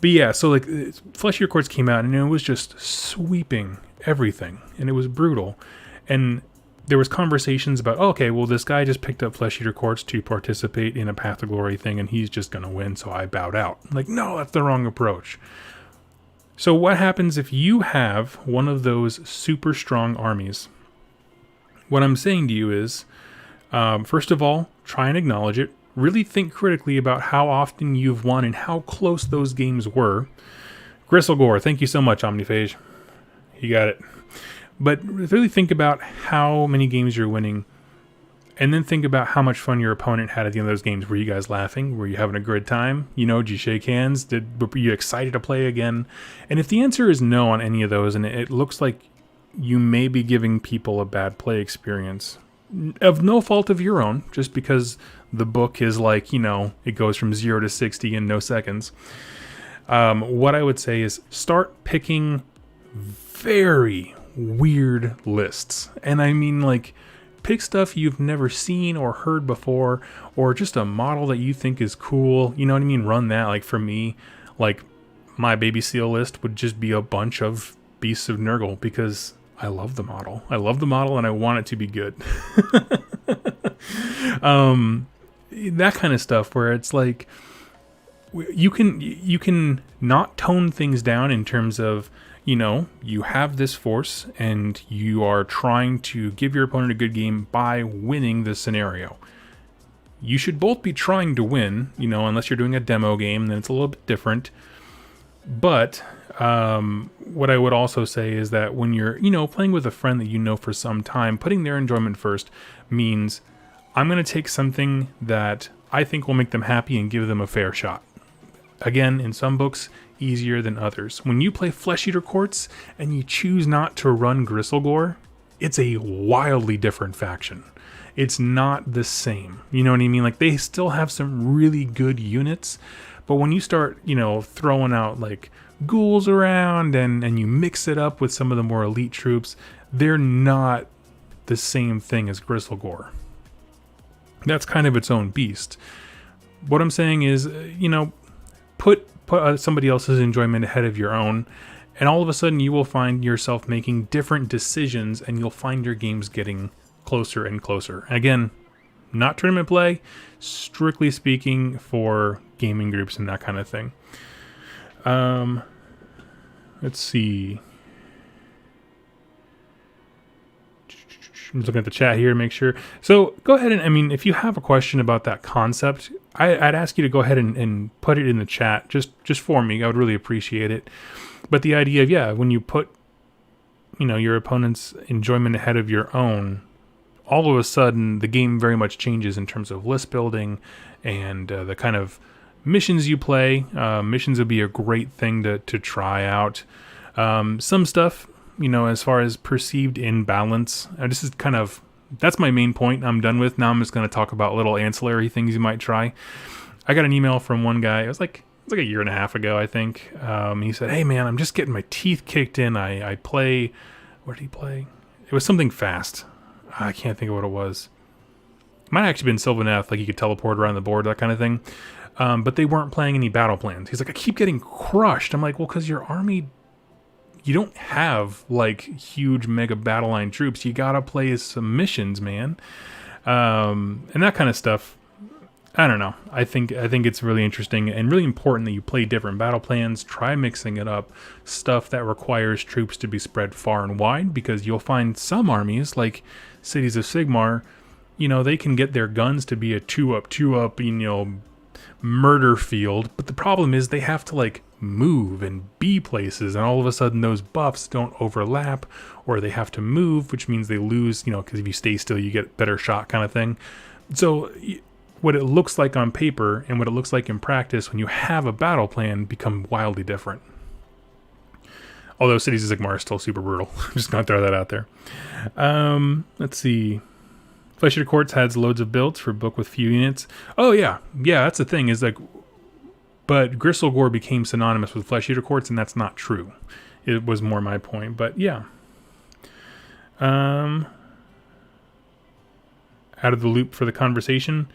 but yeah, so like Flesh Eater Courts came out and it was just sweeping everything, and it was brutal. And there was conversations about, oh, okay, well, this guy just picked up Flesh Eater Courts to participate in a Path to Glory thing, and he's just going to win, so I bowed out. I'm like, no, that's the wrong approach. So what happens if you have one of those super strong armies? What I'm saying to you is, first of all, try and acknowledge it. Really think critically about how often you've won and how close those games were. Gristlegore, thank you so much, Omniphage. You got it. But really think about how many games you're winning, and then think about how much fun your opponent had at the end of those games. Were you guys laughing? Were you having a good time? You know, did you shake hands? Were you excited to play again? And if the answer is no on any of those, and it looks like you may be giving people a bad play experience, of no fault of your own, just because the book is like, you know, it goes from 0 to 60 in no seconds. What I would say is start picking very weird lists. And I mean, like, pick stuff you've never seen or heard before, or just a model that you think is cool. You know what I mean? Run that. Like for me, like my baby seal list would just be a bunch of Beasts of Nurgle, because I love the model. I love the model and I want it to be good. That kind of stuff where it's like, you can not tone things down in terms of, you know, you have this force and you are trying to give your opponent a good game by winning the scenario. You should both be trying to win, you know, unless you're doing a demo game, then it's a little bit different. But what I would also say is that when you're, you know, playing with a friend that you know for some time, putting their enjoyment first means I'm going to take something that I think will make them happy and give them a fair shot. Again, in some books, easier than others. When you play Flesh Eater Courts and you choose not to run Gristlegore, it's a wildly different faction. It's not the same. You know what I mean? Like, they still have some really good units, but when you start, you know, throwing out like ghouls around and you mix it up with some of the more elite troops, they're not the same thing as Gristlegore. That's kind of its own beast. What I'm saying is, you know, put somebody else's enjoyment ahead of your own, and all of a sudden you will find yourself making different decisions, and you'll find your games getting closer and closer. Again, not tournament play, strictly speaking for gaming groups and that kind of thing. Let's see. I'm just looking at the chat here to make sure. So go ahead and, I mean, if you have a question about that concept, I'd ask you to go ahead and put it in the chat just for me. I would really appreciate it. But the idea of, yeah, when you put, you know, your opponent's enjoyment ahead of your own, all of a sudden the game very much changes in terms of list building and the kind of missions you play. Missions would be a great thing to try out. Some stuff, you know, as far as perceived imbalance, this is kind of, that's my main point I'm done with. Now I'm just going to talk about little ancillary things you might try. I got an email from one guy, it was like a year and a half ago, I think. He said, hey man, I'm just getting my teeth kicked in. I play, what did he play? It was something fast. I can't think of what it was. It might have actually been Sylvaneth, like you could teleport around the board, that kind of thing. But they weren't playing any battle plans. He's like, I keep getting crushed. I'm like, well, because your army, you don't have like huge mega battle line troops. You gotta play some missions, man. And that kind of stuff. I don't know. I think it's really interesting and really important that you play different battle plans. Try mixing it up. Stuff that requires troops to be spread far and wide, because you'll find some armies like Cities of Sigmar, you know, they can get their guns to be a 2-up, you know, murder field. But the problem is they have to like move and be places, and all of a sudden those buffs don't overlap, or they have to move, which means they lose, you know, because if you stay still you get better shot kind of thing. So what it looks like on paper and what it looks like in practice when you have a battle plan become wildly different. Although Cities of Sigmar is still super brutal. I'm just going to throw that out there. Let's see. Flesh Eater Courts has loads of builds for book with few units. Oh, yeah. Yeah, that's the thing. Is like, but Gristlegore became synonymous with Flesh Eater Courts, and that's not true. It was more my point. But, yeah. Out of the loop for the conversation.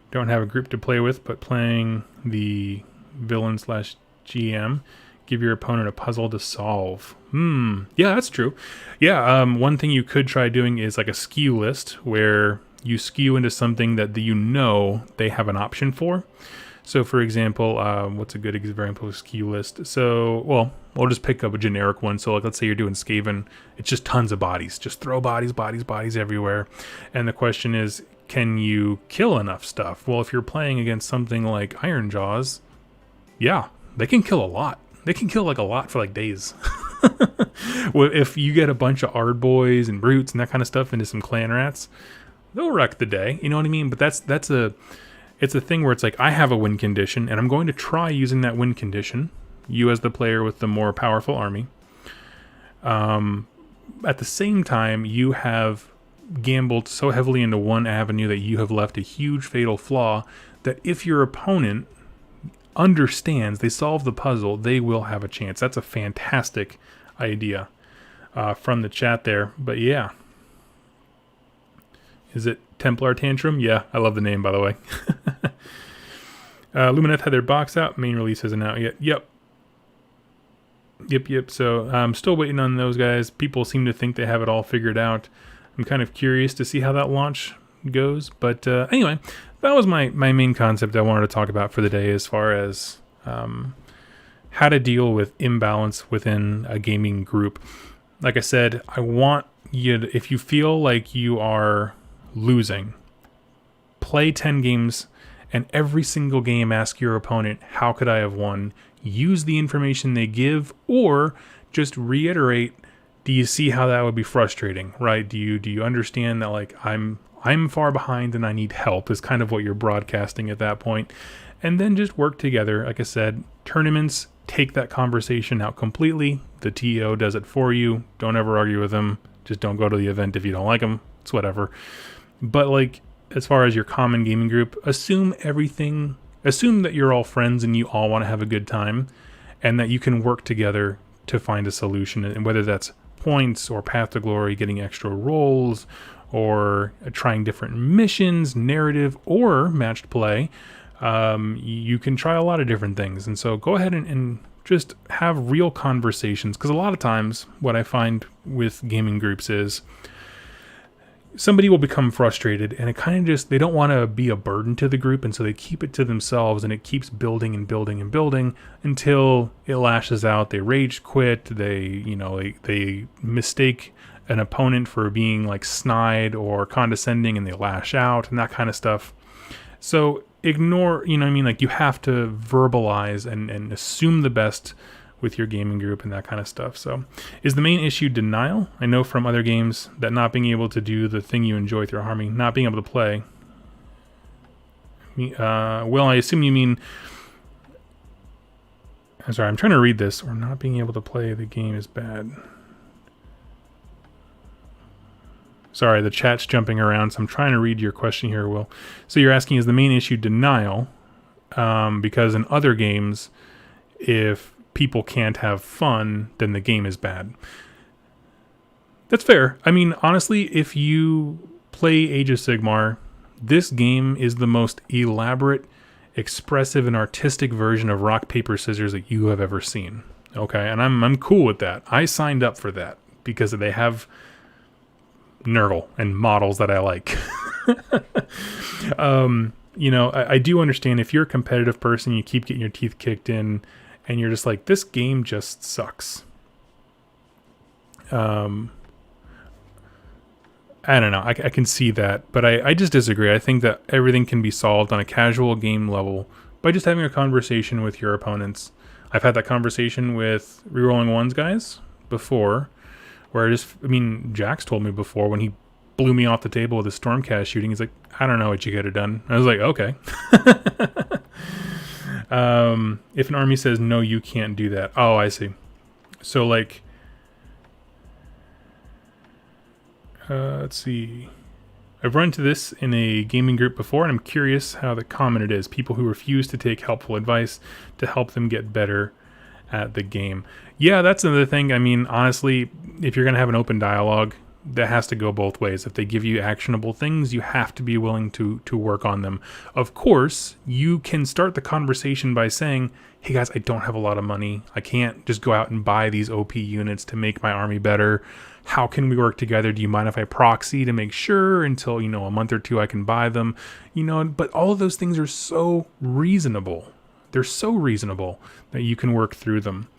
Don't have a group to play with, but playing the villain / GM. Give your opponent a puzzle to solve. Yeah, that's true. Yeah, one thing you could try doing is like a skew list where you skew into something that you know they have an option for. So, for example, what's a good example of skew list? So, well, we'll just pick up a generic one. So, like, let's say you're doing Skaven. It's just tons of bodies. Just throw bodies everywhere. And the question is, can you kill enough stuff? Well, if you're playing against something like Iron Jaws, yeah, they can kill a lot. They can kill like a lot for like days. Well, if you get a bunch of Ardboys and Brutes and that kind of stuff into some clan rats, they'll wreck the day. You know what I mean? But it's a thing where it's like, I have a win condition and I'm going to try using that win condition. You as the player with the more powerful army. At the same time, you have gambled so heavily into one avenue that you have left a huge fatal flaw that if your opponent understands, they solve the puzzle, they will have a chance. That's a fantastic idea from the chat there. But yeah. Is it Templar Tantrum? Yeah, I love the name, by the way. Lumineth had their box out. Main release isn't out yet. Yep. So I'm still waiting on those guys. People seem to think they have it all figured out. I'm kind of curious to see how that launch goes. But anyway, that was my main concept I wanted to talk about for the day, as far as how to deal with imbalance within a gaming group. Like I said, I want you to, if you feel like you are losing, play 10 games and every single game ask your opponent, how could I have won? Use the information they give, or just reiterate, do you see how that would be frustrating, right? Do you understand that, like, I'm far behind and I need help, is kind of what you're broadcasting at that point. And then just work together. Like I said, tournaments take that conversation out completely. The TO does it for you. Don't ever argue with them. Just don't go to the event if you don't like them. It's whatever. But like, as far as your common gaming group, assume that you're all friends and you all want to have a good time, and that you can work together to find a solution. And whether that's points or Path to Glory, getting extra rolls, or trying different missions, narrative, or matched play, you can try a lot of different things. And so go ahead and just have real conversations, because a lot of times what I find with gaming groups is somebody will become frustrated, and it kind of just, they don't want to be a burden to the group, and so they keep it to themselves, and it keeps building and building and building until it lashes out. They rage quit. They mistake an opponent for being like snide or condescending, and they lash out and that kind of stuff. So ignore, like, you have to verbalize and assume the best with your gaming group and that kind of stuff. So is the main issue denial? I know from other games that not being able to do the thing you enjoy through army, not being able to play. Well, I assume you mean, I'm sorry, I'm trying to read this, or not being able to play the game is bad. Sorry, the chat's jumping around, so I'm trying to read your question here, Will. So you're asking, is the main issue denial? Because in other games, if people can't have fun, then the game is bad. That's fair. I mean, honestly, if you play Age of Sigmar, this game is the most elaborate, expressive, and artistic version of rock, paper, scissors that you have ever seen. Okay, and I'm cool with that. I signed up for that because they have Nurgle and models that I like. I do understand if you're a competitive person, you keep getting your teeth kicked in, and you're just like, this game just sucks. I don't know. I can see that, but I just disagree. I think that everything can be solved on a casual game level by just having a conversation with your opponents. I've had that conversation with Rerolling Ones guys before, where Jax told me before when he blew me off the table with a Stormcast shooting. He's like, I don't know what you could have done. I was like, okay. If an army says, no, you can't do that. Oh, I see. So, like, let's see. I've run into this in a gaming group before, and I'm curious how common it is. People who refuse to take helpful advice to help them get better at the game. Yeah, that's another thing. I mean, honestly, if you're going to have an open dialogue, that has to go both ways. If they give you actionable things, you have to be willing to work on them. Of course, you can start the conversation by saying, hey guys, I don't have a lot of money. I can't just go out and buy these OP units to make my army better. How can we work together? Do you mind if I proxy to make sure until, a month or two I can buy them? But all of those things are so reasonable. They're so reasonable that you can work through them.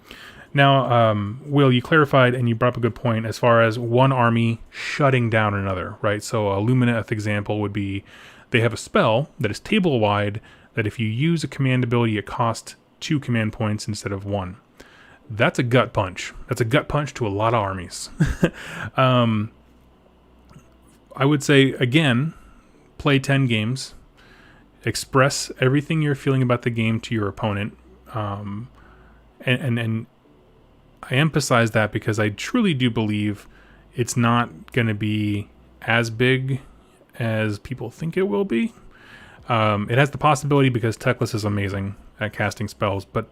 Now, Will, you clarified and you brought up a good point as far as one army shutting down another, right? So a Lumineth example would be they have a spell that is table-wide that if you use a command ability, it costs 2 command points instead of 1. That's a gut punch. That's a gut punch to a lot of armies. I would say, again, play 10 games. Express everything you're feeling about the game to your opponent. And I emphasize that because I truly do believe it's not going to be as big as people think it will be. It has the possibility because Teclis is amazing at casting spells, but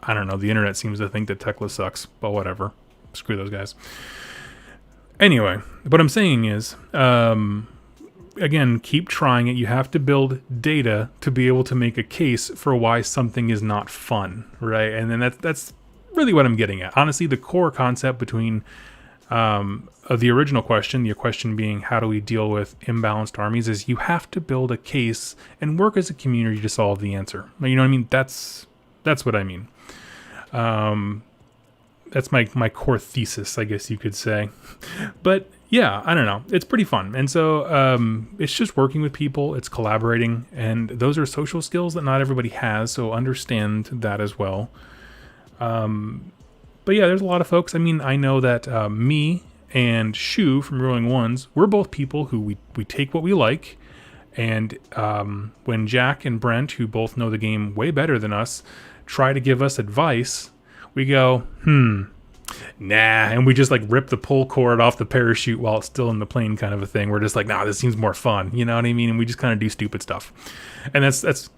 I don't know. The internet seems to think that Teclis sucks, but whatever. Screw those guys. Anyway, what I'm saying is, again, keep trying it. You have to build data to be able to make a case for why something is not fun, right? And then that's really what I'm getting at. Honestly, the core concept between of the original question, the question being how do we deal with imbalanced armies, is you have to build a case and work as a community to solve the answer. You know what I mean? That's what I mean. That's my core thesis, I guess you could say. But yeah, I don't know. It's pretty fun. And so it's just working with people. It's collaborating. And those are social skills that not everybody has. So understand that as well. But yeah, there's a lot of folks. I mean, I know that me and Shu from Rolling Ones, we're both people who we take what we like. And when Jack and Brent, who both know the game way better than us, try to give us advice, we go, nah, and we just like rip the pull cord off the parachute while it's still in the plane, kind of a thing. We're just like, nah, this seems more fun, you know what I mean? And we just kind of do stupid stuff, and that's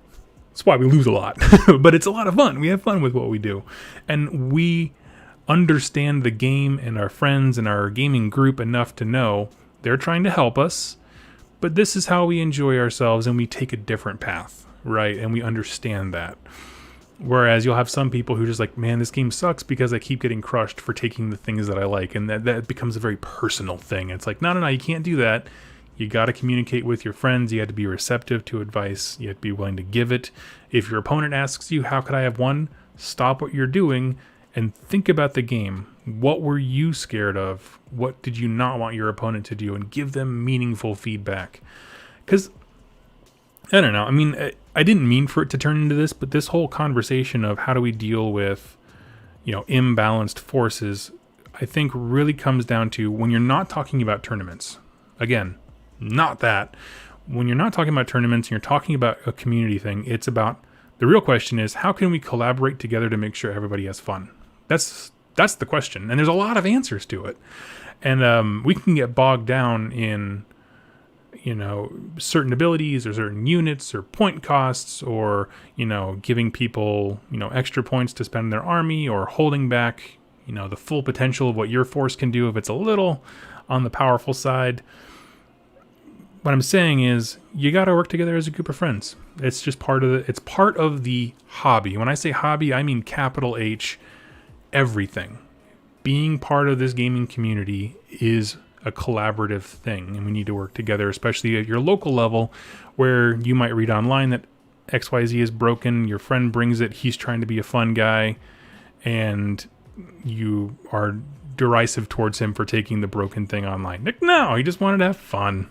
why we lose a lot. But it's a lot of fun. We have fun with what we do, and we understand the game and our friends and our gaming group enough to know they're trying to help us, but this is how we enjoy ourselves, and we take a different path, right? And we understand that. Whereas you'll have some people who just like, man, this game sucks because I keep getting crushed for taking the things that I like. And that becomes a very personal thing. It's like, no, you can't do that. You got to communicate with your friends. You have to be receptive to advice. You have to be willing to give it. If your opponent asks you, how could I have one? Stop what you're doing and think about the game. What were you scared of? What did you not want your opponent to do? And give them meaningful feedback. Because, I don't know. I mean, I didn't mean for it to turn into this, but this whole conversation of how do we deal with, imbalanced forces, I think really comes down to when you're not talking about tournaments. Again, not that. When you're not talking about tournaments and you're talking about a community thing, it's about, the real question is, how can we collaborate together to make sure everybody has fun? That's the question. And there's a lot of answers to it. And we can get bogged down in certain abilities or certain units or point costs or, giving people, extra points to spend in their army or holding back, the full potential of what your force can do if it's a little on the powerful side. What I'm saying is you got to work together as a group of friends. It's just part of the hobby. When I say hobby, I mean capital H, everything. Being part of this gaming community is a collaborative thing, and we need to work together, especially at your local level where you might read online that XYZ is broken, your friend brings it, he's trying to be a fun guy, and you are derisive towards him for taking the broken thing online. Like, no, he just wanted to have fun.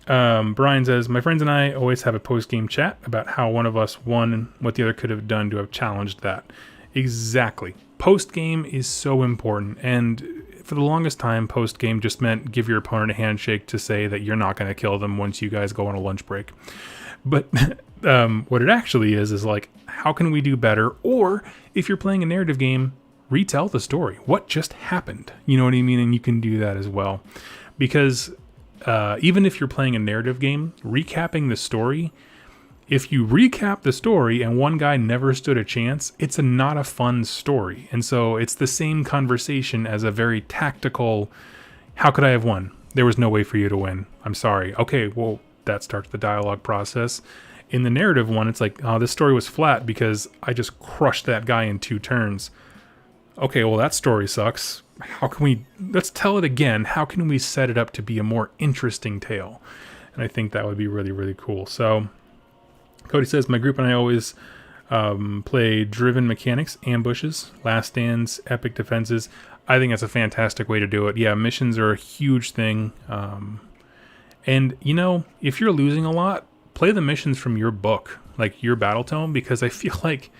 Brian says, my friends and I always have a post-game chat about how one of us won and what the other could have done to have challenged that. Exactly. Post-game is so important, and for the longest time, post-game just meant give your opponent a handshake to say that you're not going to kill them once you guys go on a lunch break. But what it actually is like, how can we do better? Or if you're playing a narrative game, retell the story. What just happened? You know what I mean? And you can do that as well. Because even if you're playing a narrative game, recapping the story, if you recap the story and one guy never stood a chance, it's not a fun story. And so it's the same conversation as a very tactical, how could I have won? There was no way for you to win. I'm sorry. Okay, well, that starts the dialogue process. In the narrative one, it's like, oh, this story was flat because I just crushed that guy in 2 turns. Okay, well, that story sucks. How can we, let's tell it again. How can we set it up to be a more interesting tale? And I think that would be really, really cool. So Cody says, my group and I always play driven mechanics, ambushes, last stands, epic defenses. I think that's a fantastic way to do it. Yeah, missions are a huge thing. And, you know, if you're losing a lot, play the missions from your book, like your battle tome, because I feel like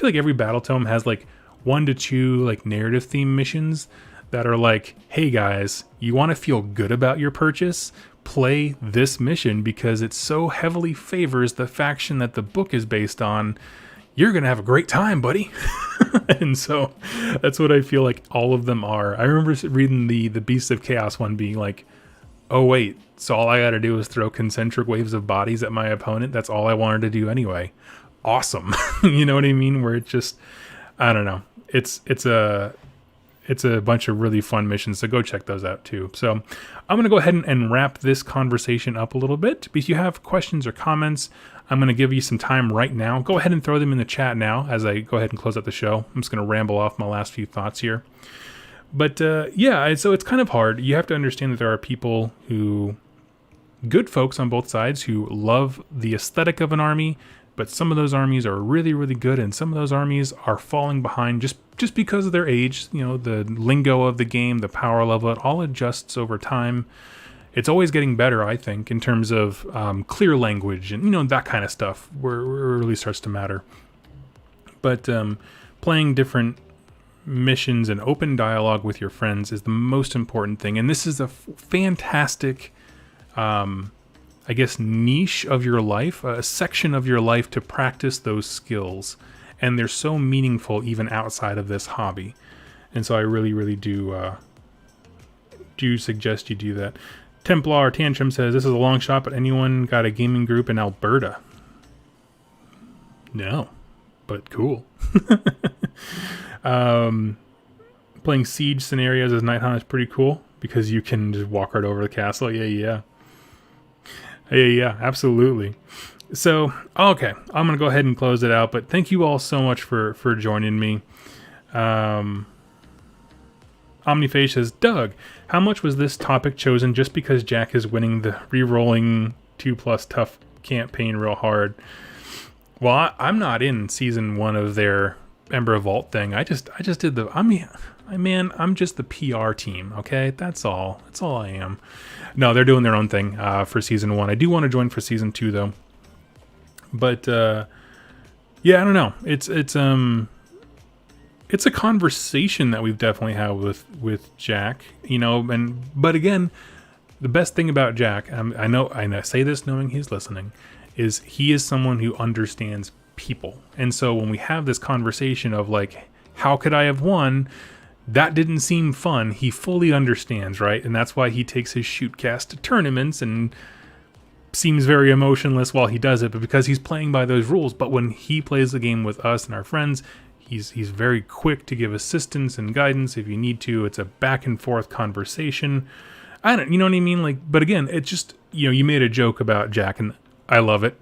every battle tome has like 1 to 2 like narrative theme missions that are like, hey guys, you want to feel good about your purchase? Play this mission because it so heavily favors the faction that the book is based on. You're going to have a great time, buddy. And so that's what I feel like all of them are. I remember reading the Beasts of Chaos one being like, oh wait, so all I got to do is throw concentric waves of bodies at my opponent? That's all I wanted to do anyway. Awesome. You know what I mean? Where it just, I don't know. It's a bunch of really fun missions, so go check those out too. So I'm going to go ahead and wrap this conversation up a little bit. If you have questions or comments, I'm going to give you some time right now. Go ahead and throw them in the chat now as I go ahead and close out the show. I'm just going to ramble off my last few thoughts here. But yeah, so it's kind of hard. You have to understand that there are people good folks on both sides who love the aesthetic of an army, but some of those armies are really, really good, and some of those armies are falling behind just because of their age. You know, the lingo of the game, the power level, it all adjusts over time. It's always getting better, I think, in terms of clear language and, you know, that kind of stuff where it really starts to matter. But playing different missions and open dialogue with your friends is the most important thing. And this is a fantastic, I guess, niche of your life, a section of your life to practice those skills. And they're so meaningful even outside of this hobby. And so I really, really do suggest you do that. Templar Tantrum says, this is a long shot, but anyone got a gaming group in Alberta? No, but cool. Playing siege scenarios as Night Hunt is pretty cool because you can just walk right over the castle. Yeah, absolutely. So, okay, I'm going to go ahead and close it out, but thank you all so much for joining me. Omniface says, Doug, how much was this topic chosen just because Jack is winning the re-rolling 2+ tough campaign real hard? Well, I'm not in season 1 of their Ember Vault thing. I just did I'm just the PR team, okay? That's all I am. No, they're doing their own thing for season 1. I do want to join for season 2 though. But yeah, I don't know. It's a conversation that we've definitely had with Jack, you know, but again, the best thing about Jack, I say this knowing he's listening, is he is someone who understands people. And so when we have this conversation of like, how could I have won? That didn't seem fun. He fully understands, right? And that's why he takes his shootcast to tournaments and seems very emotionless while he does it, but because he's playing by those rules. But when he plays the game with us and our friends, he's very quick to give assistance and guidance if you need to. It's a back and forth conversation. You know what I mean? Like, but again, it's just, you know, you made a joke about Jack, and I love it.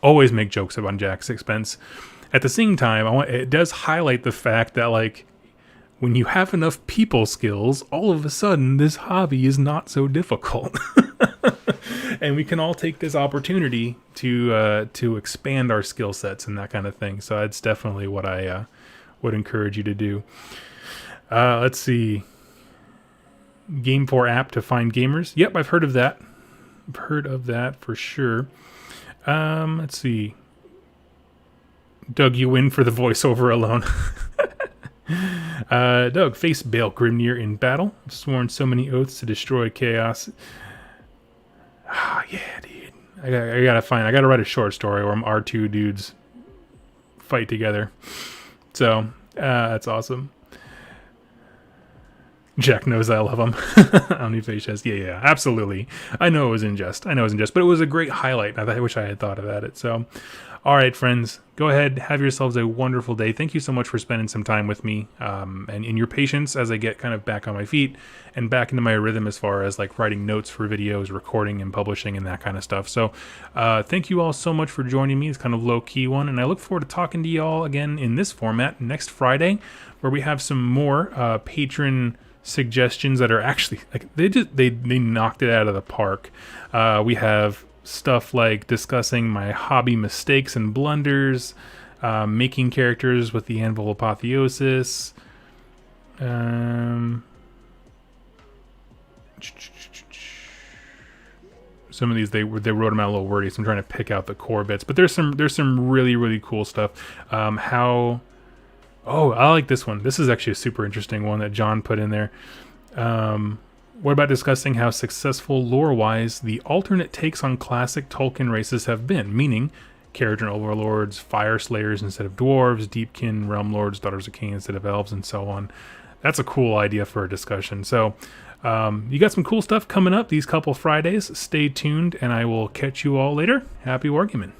Always make jokes about Jack's expense. At the same time, it does highlight the fact that, like, when you have enough people skills, all of a sudden this hobby is not so difficult. And we can all take this opportunity to expand our skill sets and that kind of thing. So that's definitely what I would encourage you to do. Let's see. Game 4 app to find gamers. Yep, I've heard of that. I've heard of that for sure. Let's see. Doug, you win for the voiceover alone. Doug, face Bale Grimnir in battle. Sworn so many oaths to destroy chaos. Ah, yeah, dude. I gotta write a short story where R2 dudes fight together. So, that's awesome. Jack knows I love him. Omniface chest. Yeah, absolutely. I know it was in jest. But it was a great highlight. I wish I had thought about it. So, all right, friends, go ahead. Have yourselves a wonderful day. Thank you so much for spending some time with me and in your patience as I get kind of back on my feet and back into my rhythm as far as like writing notes for videos, recording and publishing and that kind of stuff. So thank you all so much for joining me. It's kind of low-key one. And I look forward to talking to you all again in this format next Friday, where we have some more patron suggestions that are actually like they knocked it out of the park. We have stuff like discussing my hobby mistakes and blunders, making characters with the Anvil Apotheosis, some of these they wrote them out a little wordy, so I'm trying to pick out the core bits, but there's some really cool stuff. Oh, I like this one. This is actually a super interesting one that John put in there. What about discussing how successful lore-wise the alternate takes on classic Tolkien races have been, meaning Caradhran overlords, fire slayers instead of dwarves, deepkin, realm lords, daughters of Khaine instead of elves, and so on. That's a cool idea for a discussion. So you got some cool stuff coming up these couple Fridays. Stay tuned, and I will catch you all later. Happy wargaming.